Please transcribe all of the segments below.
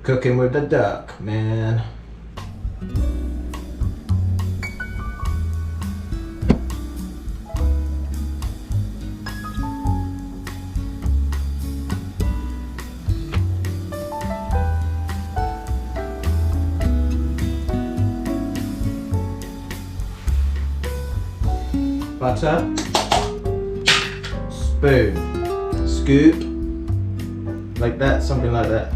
Cooking with the duck, man. Butter, spoon, scoop, like that, something like that.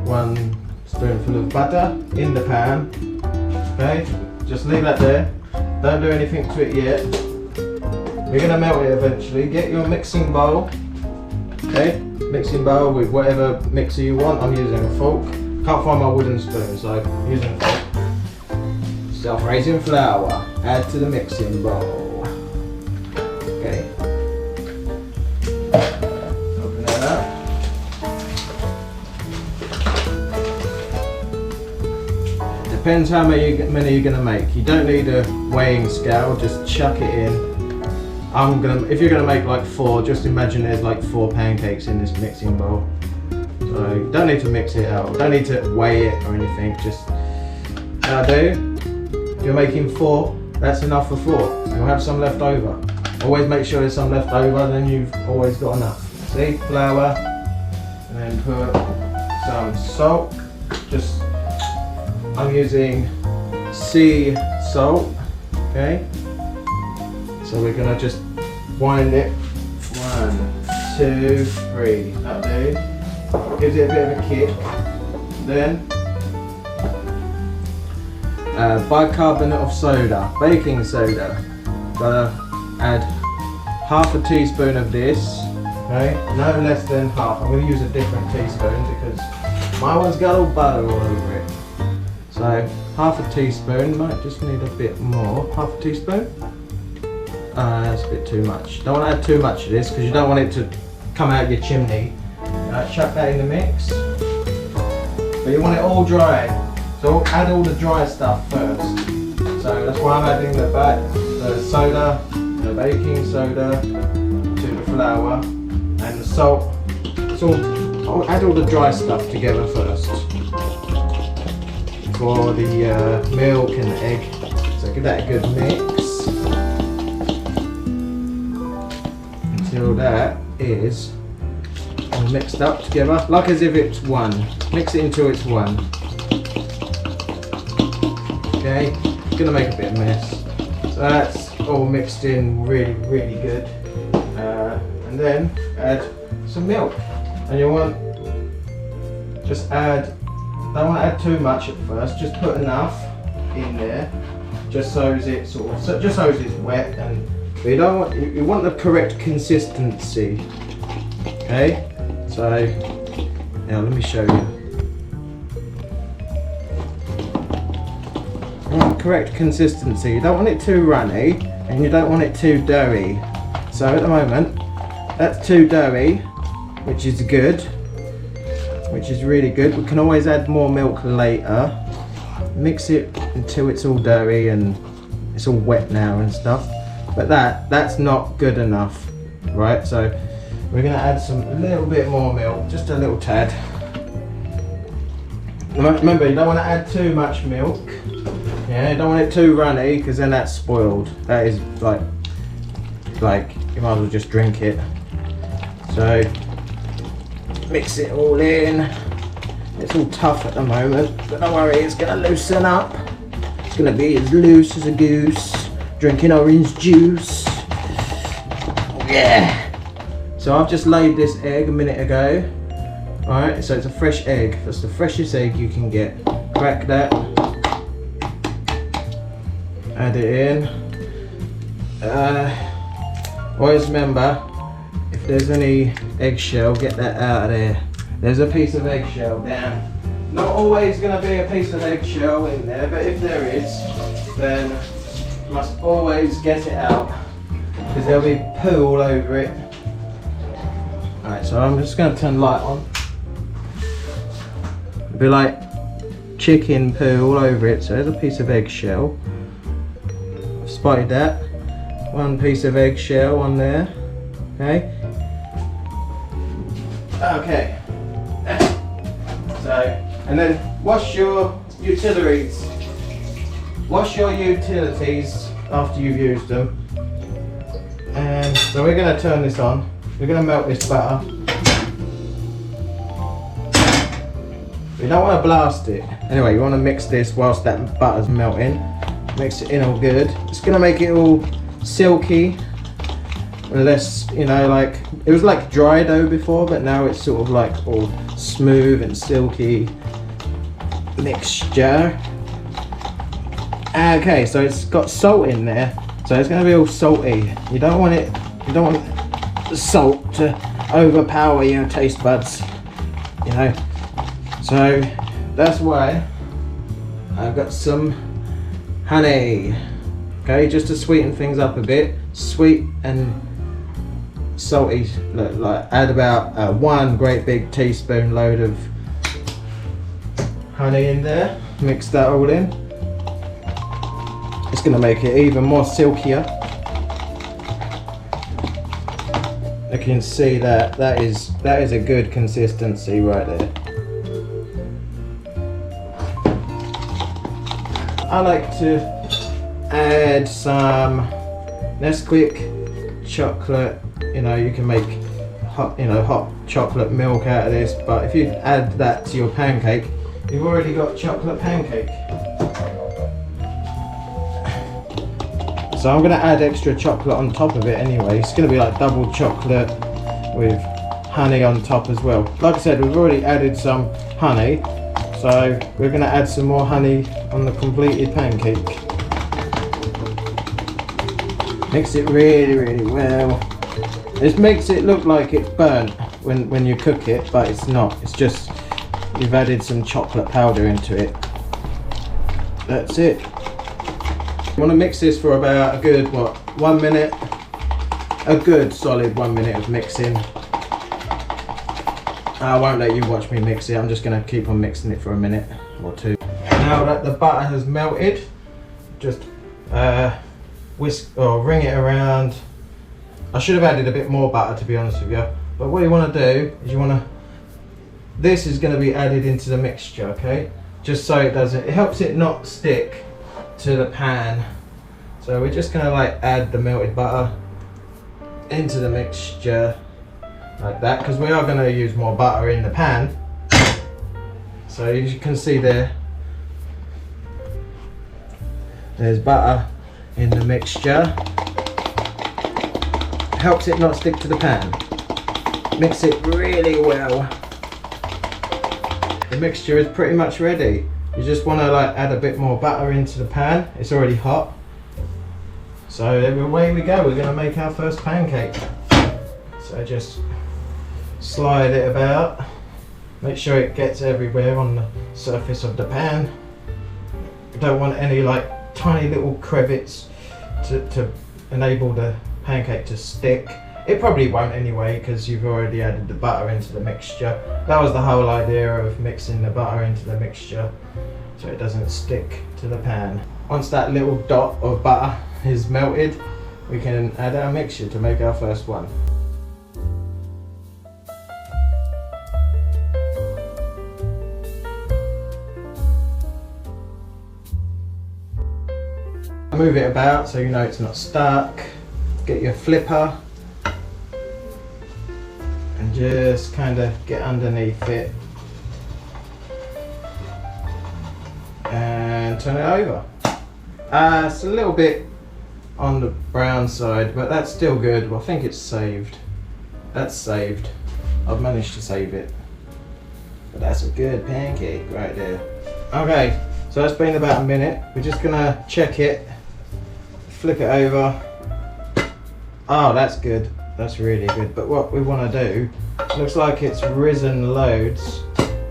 1 spoonful of butter in the pan. Okay, just leave that there. Don't do anything to it yet. We're gonna melt it eventually. Get your mixing bowl. Okay, mixing bowl with whatever mixer you want. I'm using a fork. Can't find my wooden spoon, so I'm using a fork. Self-raising flour. Add to the mixing bowl. Okay. Open that up. Depends how many you're gonna make. You don't need a weighing scale. Just chuck it in. If you're gonna make like 4, just imagine there's like 4 pancakes in this mixing bowl. So you don't need to mix it out. Don't need to weigh it or anything. Just if you're making 4, that's enough for 4. You'll have some left over. Always make sure there's some left over, then you've always got enough. See, flour, and then put some salt. I'm using sea salt, okay? So we're gonna just wind it. 1, 2, 3, that'll do. Gives it a bit of a kick. Then, bicarbonate of soda, baking soda. Gotta add half a teaspoon of this, okay? No less than half. I'm going to use a different teaspoon because my one's got all butter all over it. So half a teaspoon, might just need a bit more. Half a teaspoon? That's a bit too much. Don't want to add too much of this because you don't want it to come out your chimney. Chuck that in the mix. But you want it all dry. So add all the dry stuff first. So that's why I'm adding the soda, the baking soda to the flour and the salt. I'll add all the dry stuff together first for the milk and the egg. So give that a good mix until that is all mixed up together, like as if it's one. Mix it until it's one. Okay, it's gonna make a bit of a mess. So that's all mixed in really, really good. And then add some milk. And you want, don't want to add too much at first, just put enough in there, just so as it's wet, but you want the correct consistency. Okay, so now let me show you. You want the correct consistency. You don't want it too runny and you don't want it too doughy. So at the moment that's too doughy, which is good, which is really good. We can always add more milk later. Mix it until it's all doughy and it's all wet now and stuff. But that's not good enough, right? So we're gonna add a little bit more milk, just a little tad. Remember, you don't want to add too much milk. Yeah, you don't want it too runny because then that's spoiled. That is like you might as well just drink it. So mix it all in. It's all tough at the moment, but don't worry, it's gonna loosen up. It's gonna be as loose as a goose drinking orange juice. Yeah. So I've just laid this egg a minute ago. Alright, so it's a fresh egg. That's the freshest egg you can get. Crack that. Add it in. Always remember, if there's any eggshell, get that out of there. There's a piece of eggshell down. Not always going to be a piece of eggshell in there, but if there is, then you must always get it out because there'll be poo all over it. Alright, so I'm just going to turn the light on. It'll be like chicken poo all over it. So there's a piece of eggshell. I've spotted that. One piece of eggshell on there. Okay. Okay. So And then wash your utilities. Wash your utilities after you've used them. And so we're going to turn this on. We're going to melt this butter. You don't want to blast it. Anyway, you want to mix this whilst that butter's melting. Mix it in all good. It's going to make it all silky. Less, you know, like, it was like dry dough before, but now it's sort of like all smooth and silky mixture. Okay, so it's got salt in there. So it's going to be all salty. You don't want the salt to overpower your taste buds, you know. So that's why I've got some honey, okay, just to sweeten things up a bit. Sweet and salty, like add about 1 great big teaspoon load of honey in there. Mix that all in. It's going to make it even more silkier. You can see that is a good consistency right there. I like to add some NESQUIK chocolate. You know, you can make hot chocolate milk out of this, but if you add that to your pancake, you've already got chocolate pancake. So I'm going to add extra chocolate on top of it anyway. It's going to be like double chocolate with honey on top as well. Like I said, we've already added some honey, so we're going to add some more honey on the completed pancake. Mix it really, really well. This makes it look like it's burnt when you cook it, but it's not. It's just you've added some chocolate powder into it. That's it. You want to mix this for about a good 1 minute, a good solid 1 minute of mixing. I won't let you watch me mix it, I'm just going to keep on mixing it for a minute or two. Now that the butter has melted, just whisk or ring it around. I should have added a bit more butter, to be honest with you, but what you want to do is this is going to be added into the mixture, okay, just so it helps it not stick to the pan. So we're just going to like add the melted butter into the mixture like that, because we are going to use more butter in the pan. So as you can see there's butter in the mixture. Helps it not stick to the pan. Mix it really well. The mixture is pretty much ready. You just want to like add a bit more butter into the pan. It's already hot. So away we go. We're going to make our first pancake. So just slide it about. Make sure it gets everywhere on the surface of the pan. You don't want any like tiny little crevices to enable the pancake to stick. It probably won't anyway, because you've already added the butter into the mixture. That was the whole idea of mixing the butter into the mixture, so it doesn't stick to the pan. Once that little dot of butter is melted, we can add our mixture to make our first one. Move it about so you know it's not stuck. Get your flipper and just kind of get underneath it and turn it over. It's a little bit on the brown side, but that's still good. Well, I think it's saved. That's saved. I've managed to save it. But that's a good pancake right there. Okay, so it's been about a minute. We're just gonna check it, flip it over. Oh, that's good. That's really good. But what we want to do, looks like it's risen loads.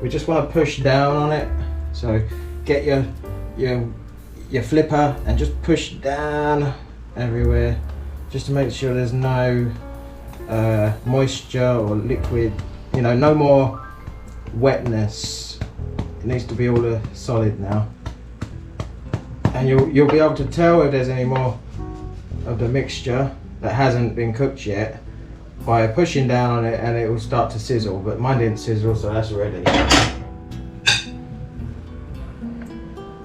We just want to push down on it. So get your flipper and just push down everywhere, just to make sure there's no moisture or liquid. You know, no more wetness. It needs to be all solid now. And you'll be able to tell if there's any more of the mixture that hasn't been cooked yet by pushing down on it, and it will start to sizzle, but mine didn't sizzle, so that's ready.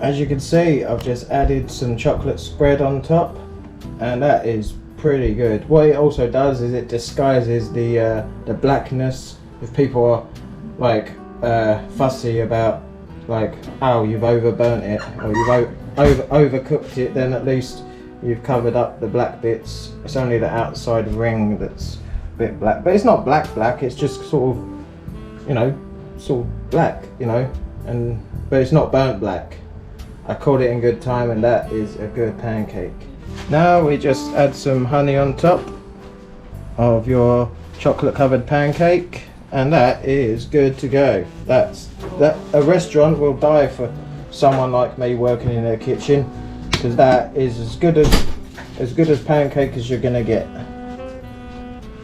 As you can see, I've just added some chocolate spread on top, and that is pretty good. What it also does is it disguises the blackness. If people are like fussy about like, oh, you've overburnt it or you've overcooked it, then at least you've covered up the black bits. It's only the outside ring that's a bit black, but it's not black, it's just sort of, you know, sort of black, you know, but it's not burnt black. I caught it in good time, and that is a good pancake. Now we just add some honey on top of your chocolate covered pancake, and that is good to go. A restaurant will die for someone like me working in their kitchen, because that is as good as pancake as you're gonna get.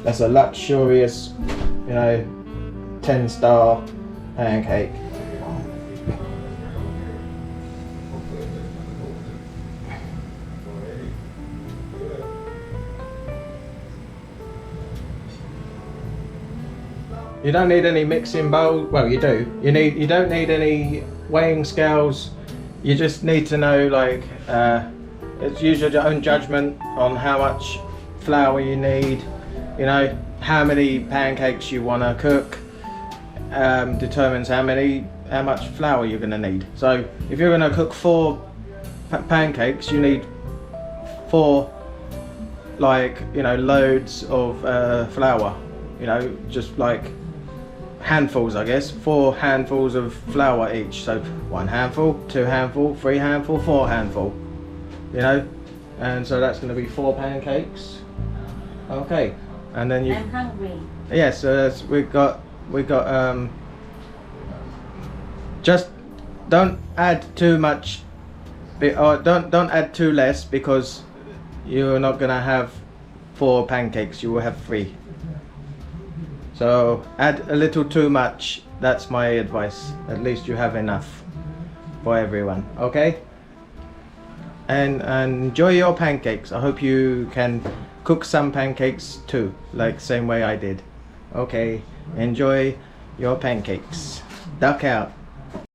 That's a luxurious, you know, 10-star pancake. You don't need any mixing bowl. Well, you do. You don't need any weighing scales. You just need to know, like, it's use your own judgment on how much flour you need. You know, how many pancakes you want to cook determines how much flour you're going to need. So if you're going to cook 4 pancakes, you need 4, like, you know, loads of flour. You know, just like handfuls, I guess. 4 handfuls of flour each. So 1 handful, 2 handful, 3 handful, 4 handful. You know, and so that's going to be 4 pancakes. Okay, and then I'm hungry. Yes, so we got. Just don't add too much, or don't add too less, because you're not going to have 4 pancakes. You will have 3. So add a little too much. That's my advice. At least you have enough for everyone. Okay? And enjoy your pancakes. I hope you can cook some pancakes too, like same way I did. Okay, enjoy your pancakes. Duck out.